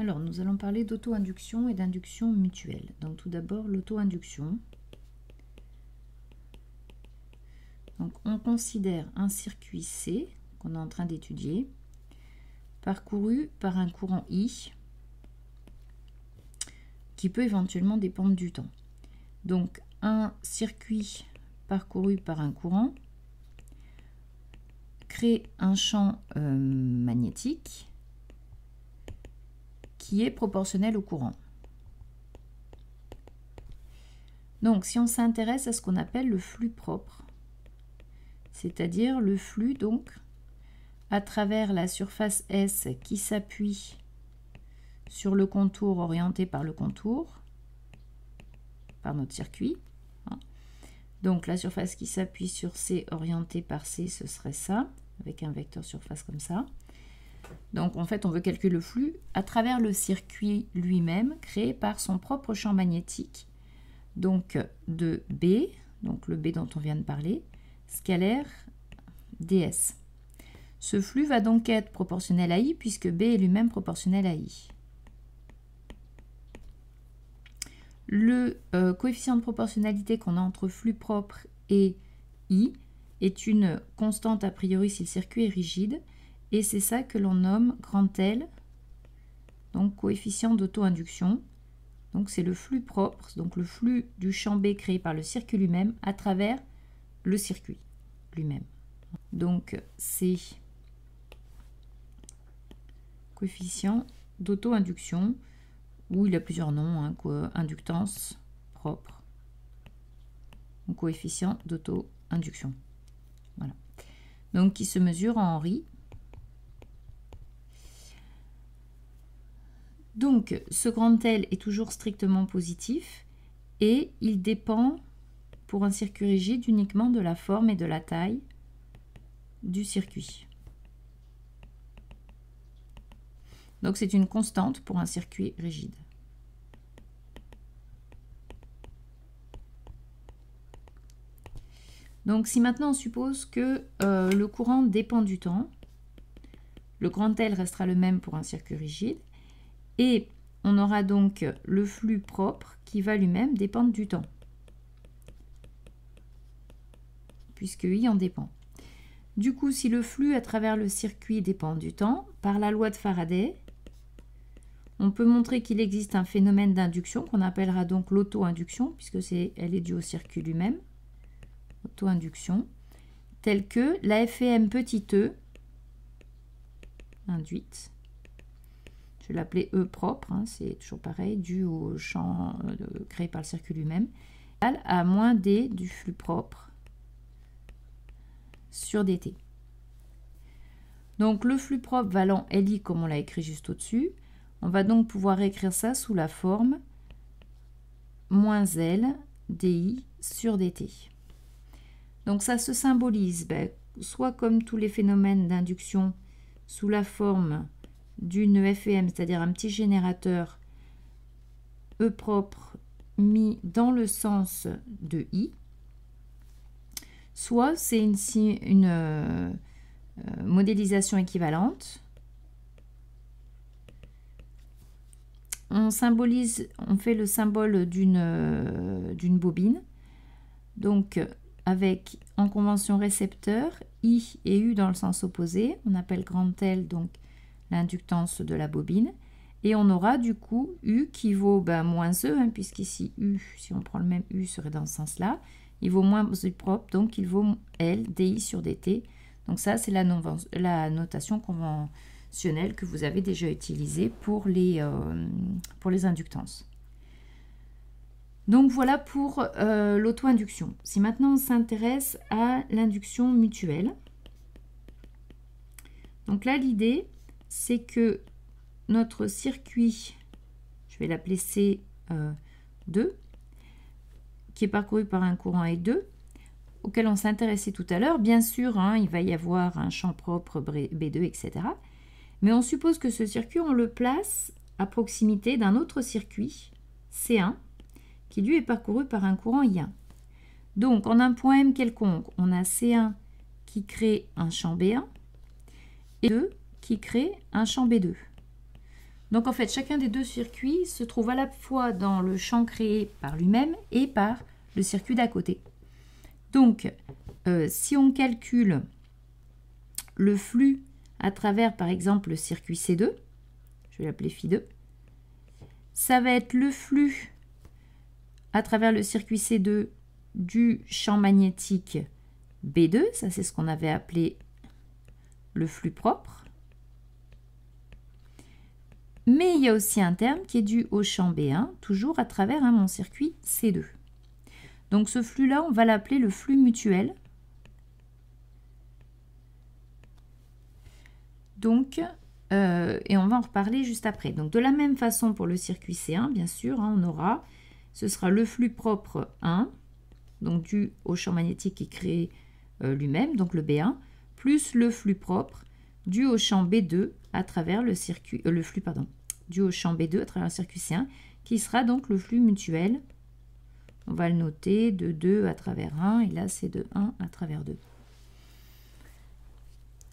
Alors, nous allons parler d'auto-induction et d'induction mutuelle. Donc, tout d'abord, l'auto-induction. Donc, on considère un circuit C, qu'on est en train d'étudier, parcouru par un courant I, qui peut éventuellement dépendre du temps. Donc, un circuit parcouru par un courant crée un champ magnétique qui est proportionnel au courant. Donc, si on s'intéresse à ce qu'on appelle le flux propre, c'est-à-dire le flux donc à travers la surface S qui s'appuie sur le contour orienté par le contour, par notre circuit. Donc la surface qui s'appuie sur C orientée par C, ce serait ça, avec un vecteur surface comme ça. Donc en fait, on veut calculer le flux à travers le circuit lui-même, créé par son propre champ magnétique, donc de B, donc le B dont on vient de parler, scalaire ds. Ce flux va donc être proportionnel à I, puisque B est lui-même proportionnel à I. Le coefficient de proportionnalité qu'on a entre flux propre et I est une constante a priori si le circuit est rigide, et c'est ça que l'on nomme grand L, donc coefficient d'auto-induction. Donc c'est le flux propre, donc le flux du champ B créé par le circuit lui-même à travers le circuit lui-même. Donc c'est coefficient d'auto-induction, où il a plusieurs noms, hein, inductance propre, ou coefficient d'auto-induction. Voilà. Donc qui se mesure en Henry. Donc ce grand L est toujours strictement positif et il dépend pour un circuit rigide uniquement de la forme et de la taille du circuit. Donc c'est une constante pour un circuit rigide. Donc si maintenant on suppose que le courant dépend du temps, le grand L restera le même pour un circuit rigide, et on aura donc le flux propre qui va lui-même dépendre du temps, puisque I en dépend. Du coup, si le flux à travers le circuit dépend du temps, par la loi de Faraday, on peut montrer qu'il existe un phénomène d'induction qu'on appellera donc l'auto-induction, puisque elle est due au circuit lui-même, auto-induction, telle que la FEM petit e, induite, je vais l'appeler E propre, hein, c'est toujours pareil, dû au champ créé par le circuit lui-même, à moins D du flux propre sur dt. Donc le flux propre valant LI comme on l'a écrit juste au-dessus, on va donc pouvoir écrire ça sous la forme moins L DI sur dt. Donc ça se symbolise soit comme tous les phénomènes d'induction sous la forme d'une FEM, c'est-à-dire un petit générateur E propre mis dans le sens de I, soit c'est une modélisation équivalente. On fait le symbole d'une bobine, donc avec en convention récepteur I et U dans le sens opposé, on appelle grand L donc l'inductance de la bobine, et on aura du coup U qui vaut moins E, hein, puisqu'ici U, si on prend le même U, serait dans ce sens-là, il vaut moins E propre, donc il vaut L DI sur dt. Donc ça, c'est la notation conventionnelle que vous avez déjà utilisée pour les inductances. Donc voilà pour l'auto-induction. Si maintenant on s'intéresse à l'induction mutuelle, donc là l'idée c'est que notre circuit, je vais l'appeler C2, qui est parcouru par un courant E2, auquel on s'intéressait tout à l'heure, bien sûr, hein, il va y avoir un champ propre B2, etc. Mais on suppose que ce circuit, on le place à proximité d'un autre circuit, C1, qui lui est parcouru par un courant I1. Donc, en un point M quelconque, on a C1 qui crée un champ B1 et 2 qui crée un champ B2. Donc en fait, chacun des deux circuits se trouve à la fois dans le champ créé par lui-même et par le circuit d'à côté. Donc, si on calcule le flux à travers, par exemple, le circuit C2, je vais l'appeler Φ2, ça va être le flux à travers le circuit C2 du champ magnétique B2, ça c'est ce qu'on avait appelé le flux propre. Mais il y a aussi un terme qui est dû au champ B1, toujours à travers mon circuit C2. Donc ce flux-là, on va l'appeler le flux mutuel. Donc, et on va en reparler juste après. Donc de la même façon pour le circuit C1, bien sûr, on aura, ce sera le flux propre 1, donc dû au champ magnétique qui est créé lui-même, donc le B1, plus le flux propre dû au champ B2 à travers le circuit, dû au champ B2 à travers le circuit C1, qui sera donc le flux mutuel. On va le noter de 2 à travers 1, et là c'est de 1 à travers 2.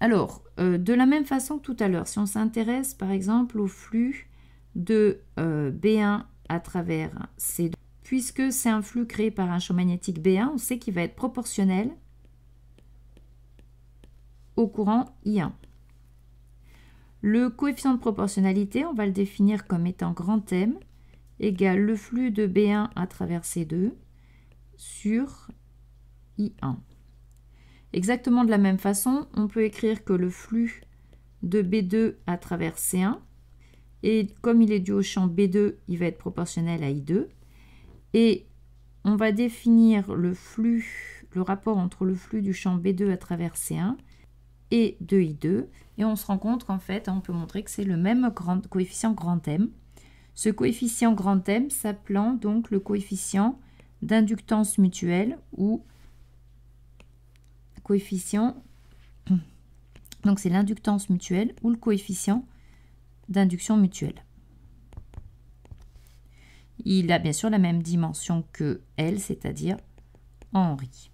Alors, de la même façon que tout à l'heure, si on s'intéresse par exemple au flux de B1 à travers C2, puisque c'est un flux créé par un champ magnétique B1, on sait qu'il va être proportionnel au courant I1. Le coefficient de proportionnalité, on va le définir comme étant grand M égale le flux de B1 à travers C2 sur I1. Exactement de la même façon, on peut écrire que le flux de B2 à travers C1, et comme il est dû au champ B2, il va être proportionnel à I2. Et on va définir le rapport entre le flux du champ B2 à travers C1 et de I2. Et on se rend compte qu'en fait, on peut montrer que c'est le même coefficient grand M. Ce coefficient grand M s'appelant donc le coefficient d'inductance mutuelle ou coefficient, donc c'est l'inductance mutuelle ou le coefficient d'induction mutuelle. Il a bien sûr la même dimension que L, c'est-à-dire Henry.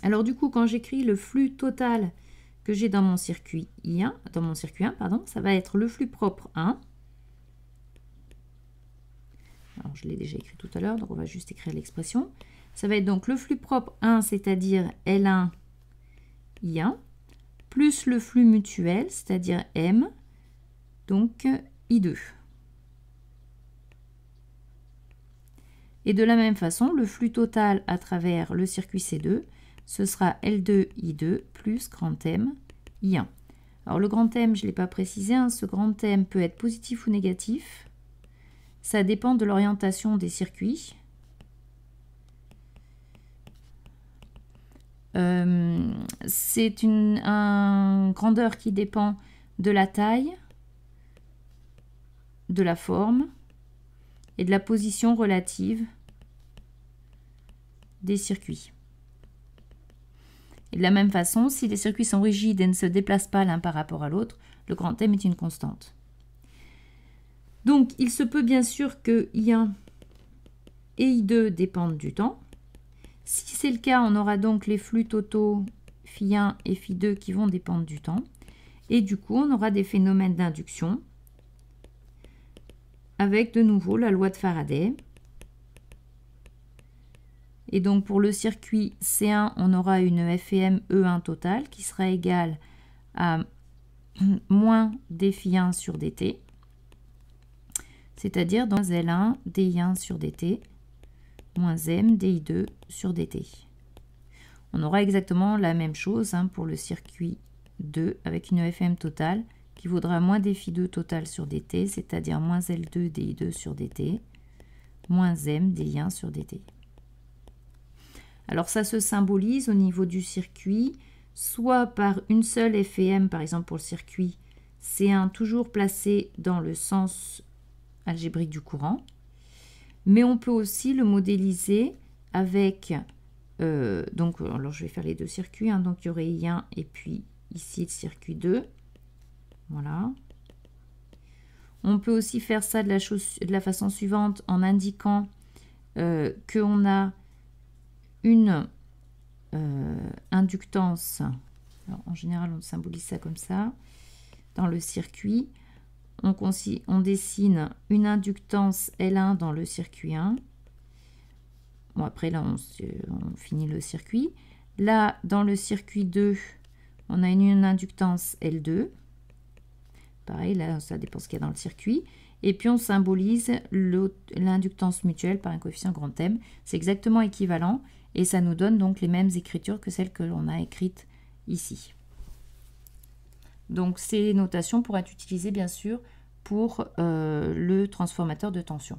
Alors du coup, quand j'écris le flux total que j'ai dans mon circuit I1, ça va être le flux propre 1. Alors je l'ai déjà écrit tout à l'heure, donc on va juste écrire l'expression. Ça va être donc le flux propre 1, c'est-à-dire L1 I1, plus le flux mutuel, c'est-à-dire M, donc I2. Et de la même façon, le flux total à travers le circuit C2, ce sera L2 I2 plus grand M I1. Alors le grand M, je ne l'ai pas précisé, ce grand M peut être positif ou négatif. Ça dépend de l'orientation des circuits. C'est une grandeur qui dépend de la taille, de la forme et de la position relative des circuits. Et de la même façon, si les circuits sont rigides et ne se déplacent pas l'un par rapport à l'autre, le grand M est une constante. Donc, il se peut bien sûr que I1 et I2 dépendent du temps. Si c'est le cas, on aura donc les flux totaux Φ1 et Φ2 qui vont dépendre du temps. Et du coup, on aura des phénomènes d'induction avec de nouveau la loi de Faraday. Et donc pour le circuit C1, on aura une FEM E1 totale qui sera égale à moins dφ1 sur dt, c'est-à-dire dans L1 di1 sur dt moins m di2 sur dt. On aura exactement la même chose pour le circuit 2 avec une FEM totale qui vaudra moins dφ2 total sur dt, c'est-à-dire moins L2 di2 sur dt moins m di1 sur dt. Alors ça se symbolise au niveau du circuit, soit par une seule FEM, par exemple pour le circuit C1, toujours placé dans le sens algébrique du courant, mais on peut aussi le modéliser avec, alors je vais faire les deux circuits, donc il y aurait I1 et puis ici le circuit 2, voilà. On peut aussi faire ça de la façon suivante en indiquant qu'on a une inductance, alors en général on symbolise ça comme ça, dans le circuit, on dessine une inductance L1 dans le circuit 1. Bon, après, là, on finit le circuit. Là, dans le circuit 2, on a une inductance L2. Pareil, là, ça dépend ce qu'il y a dans le circuit. Et puis, on symbolise l'inductance mutuelle par un coefficient grand M. C'est exactement équivalent et ça nous donne donc les mêmes écritures que celles que l'on a écrites ici. Donc, ces notations pourraient être utilisées, bien sûr, pour le transformateur de tension.